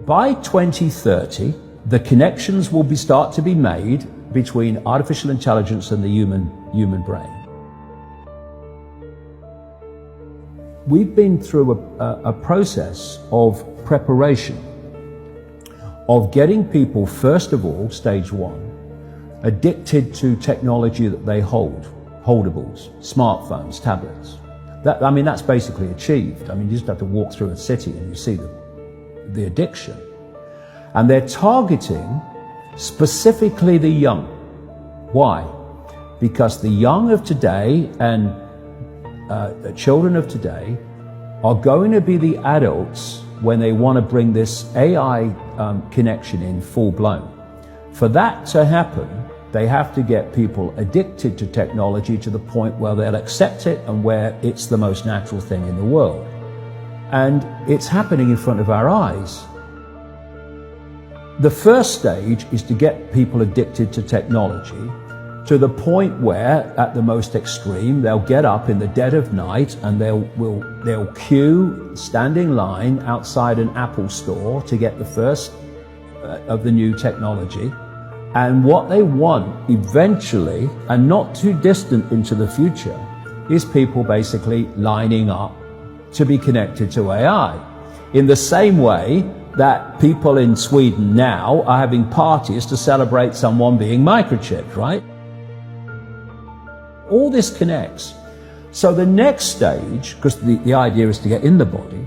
by 2030, the connections will start to be made between artificial intelligence and the human brain. We've been through a process of preparation, of getting people, first of all, stage one, addicted to technology that they hold, holdables, smartphones, tablets. That's basically achieved. You just have to walk through a city and you see the addiction. And they're targeting specifically the young. Why? Because the young of today and the children of today are going to be the adults when they want to bring this AI connection in full blown. For that to happen, they have to get people addicted to technology to the point where they'll accept it and where it's the most natural thing in the world. And it's happening in front of our eyes. The first stage is to get people addicted to technology to the point where, at the most extreme, they'll get up in the dead of night and they'll queue, stand in line outside an Apple store to get the first of the new technology. And what they want eventually, and not too distant into the future, is people basically lining up to be connected to AI. In the same way that people in Sweden now are having parties to celebrate someone being microchipped, right? All this connects. So the next stage, because the idea is to get in the body,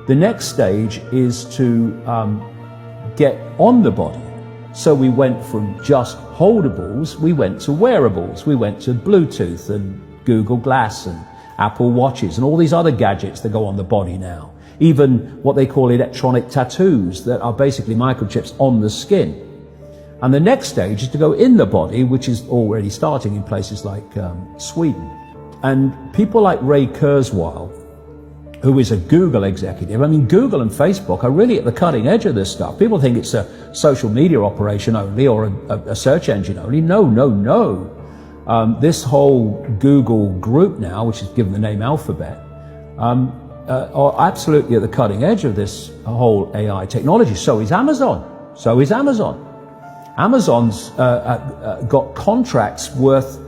the next stage is to get on the body. So we went from just holdables, we went to wearables, we went to Bluetooth and Google Glass and Apple Watches and all these other gadgets that go on the body now. Even what they call electronic tattoos that are basically microchips on the skin. And the next stage is to go in the body, which is already starting in places like Sweden. And people like Ray Kurzweil, who is a Google executive, Google and Facebook are really at the cutting edge of this stuff. People think it's a social media operation only or a search engine only. No. This whole Google group now, which is given the name Alphabet, are absolutely at the cutting edge of this whole AI technology. So is Amazon. Amazon's got contracts worth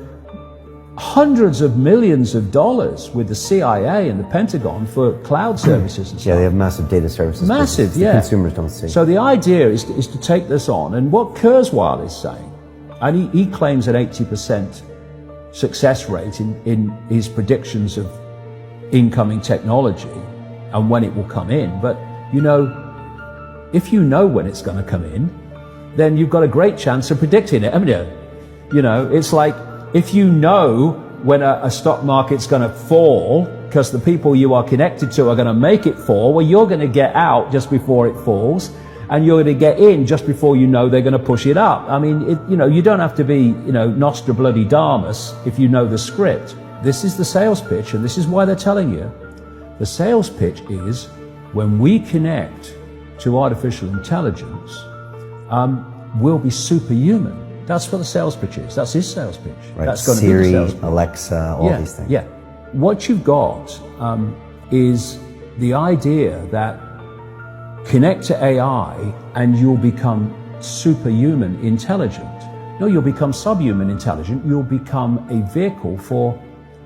hundreds of millions of dollars with the CIA and the Pentagon for cloud services and stuff. Yeah, they have massive data services. Massive, yeah. The consumers don't see. So the idea is to take this on. And what Kurzweil is saying, and he claims an 80% success rate in his predictions of incoming technology and when it will come in. But, if you know when it's going to come in, then you've got a great chance of predicting it, haven't you? It's like if you know when a stock market's going to fall because the people you are connected to are going to make it fall, well, you're going to get out just before it falls and you're going to get in just before you know they're going to push it up. You don't have to be, Nostradamus if you know the script. This is the sales pitch, and this is why they're telling you. The sales pitch is when we connect to artificial intelligence, we'll be superhuman. That's what the sales pitch is. That's his sales pitch. Right. That's going Siri, to be the sales pitch. Alexa, all these things. Yeah. What you've got is the idea that connect to AI and you'll become superhuman intelligent. No, you'll become subhuman intelligent. You'll become a vehicle for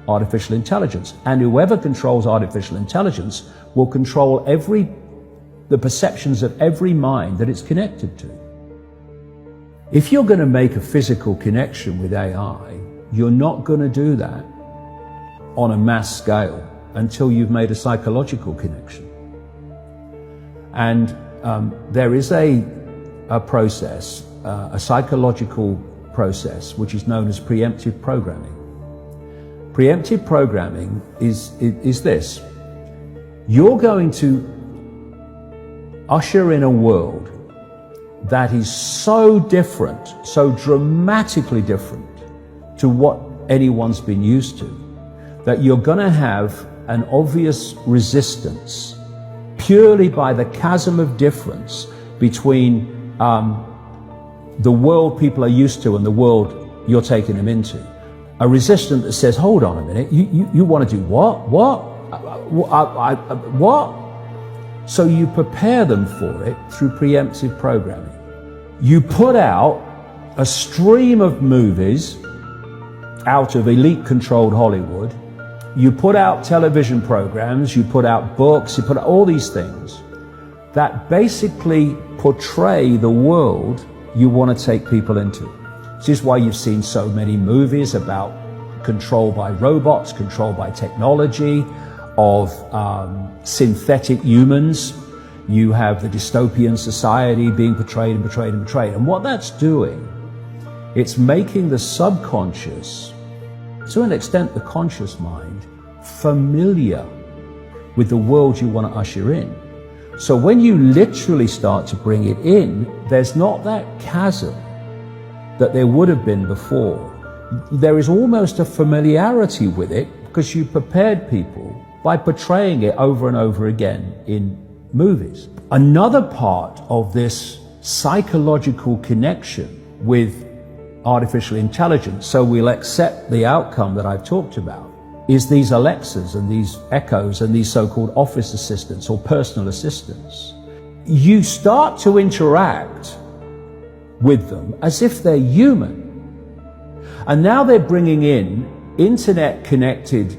artificial intelligence. And whoever controls artificial intelligence will control the perceptions of every mind that it's connected to. If you're going to make a physical connection with AI, you're not going to do that on a mass scale until you've made a psychological connection. And there is a process, a psychological process, which is known as preemptive programming. Preemptive programming is this. You're going to usher in a world that is so different, so dramatically different to what anyone's been used to, that you're going to have an obvious resistance purely by the chasm of difference between the world people are used to and the world you're taking them into. A resistance that says, hold on a minute, you want to do what? What? So you prepare them for it through preemptive programming. You put out a stream of movies out of elite-controlled Hollywood. You put out television programs, you put out books, you put out all these things that basically portray the world you want to take people into. This is why you've seen so many movies about control by robots, control by technology, of synthetic humans. You have the dystopian society being portrayed and portrayed and portrayed. And what that's doing, it's making the subconscious, to an extent the conscious mind, familiar with the world you want to usher in. So when you literally start to bring it in, there's not that chasm that there would have been before. There is almost a familiarity with it because you prepared people by portraying it over and over again in movies. Another part of this psychological connection with artificial intelligence, so we'll accept the outcome that I've talked about, is these Alexas and these Echoes and these so-called office assistants or personal assistants. You start to interact with them as if they're human. And now they're bringing in internet-connected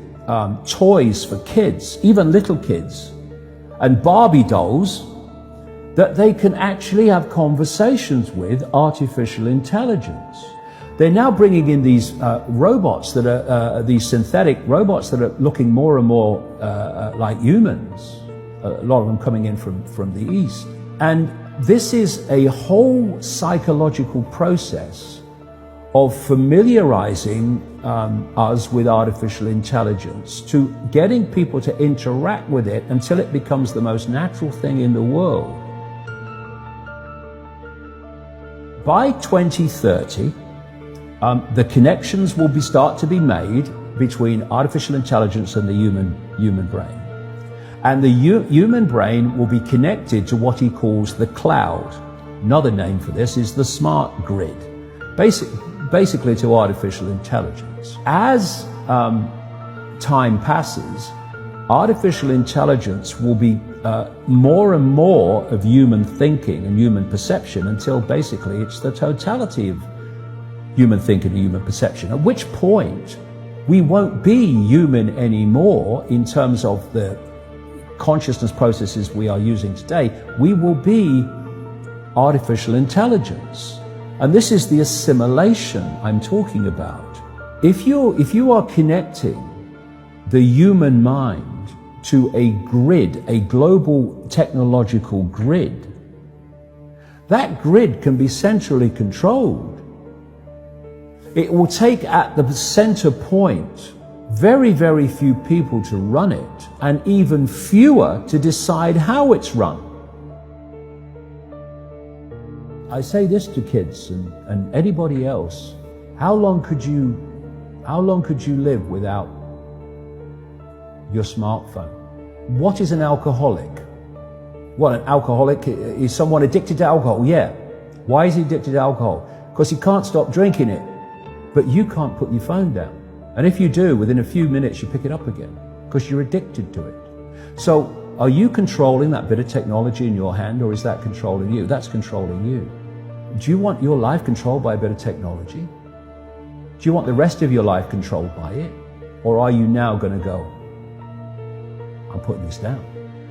toys for kids, even little kids, and Barbie dolls that they can actually have conversations with artificial intelligence. They're now bringing in these robots that are, these synthetic robots that are looking more and more like humans, a lot of them coming in from the East. And this is a whole psychological process of familiarizing us with artificial intelligence, to getting people to interact with it until it becomes the most natural thing in the world. By 2030, the connections will start to be made between artificial intelligence and the human brain. And the human brain will be connected to what he calls the cloud. Another name for this is the smart grid, basically to artificial intelligence. As time passes, artificial intelligence will be more and more of human thinking and human perception until basically it's the totality of human thinking and human perception, at which point we won't be human anymore in terms of the consciousness processes we are using today. We will be artificial intelligence. And this is the assimilation I'm talking about. If you are connecting the human mind to a grid, a global technological grid, that grid can be centrally controlled. It will take at the center point very, very few people to run it, and even fewer to decide how it's run. I say this to kids and anybody else: how long could you live without your smartphone? What is an alcoholic? Well, an alcoholic is someone addicted to alcohol. Yeah. Why is he addicted to alcohol? Because he can't stop drinking it. But you can't put your phone down. And if you do, within a few minutes you pick it up again because you're addicted to it. So are you controlling that bit of technology in your hand, or is that controlling you? That's controlling you. Do you want your life controlled by a bit of technology? Do you want the rest of your life controlled by it? Or are you now going to go, I'm putting this down?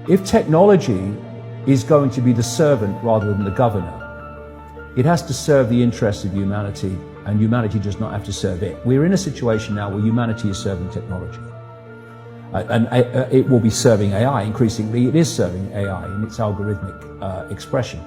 If technology is going to be the servant rather than the governor, it has to serve the interests of humanity, and humanity does not have to serve it. We're in a situation now where humanity is serving technology. And it will be serving AI. Increasingly, it is serving AI in its algorithmic expression.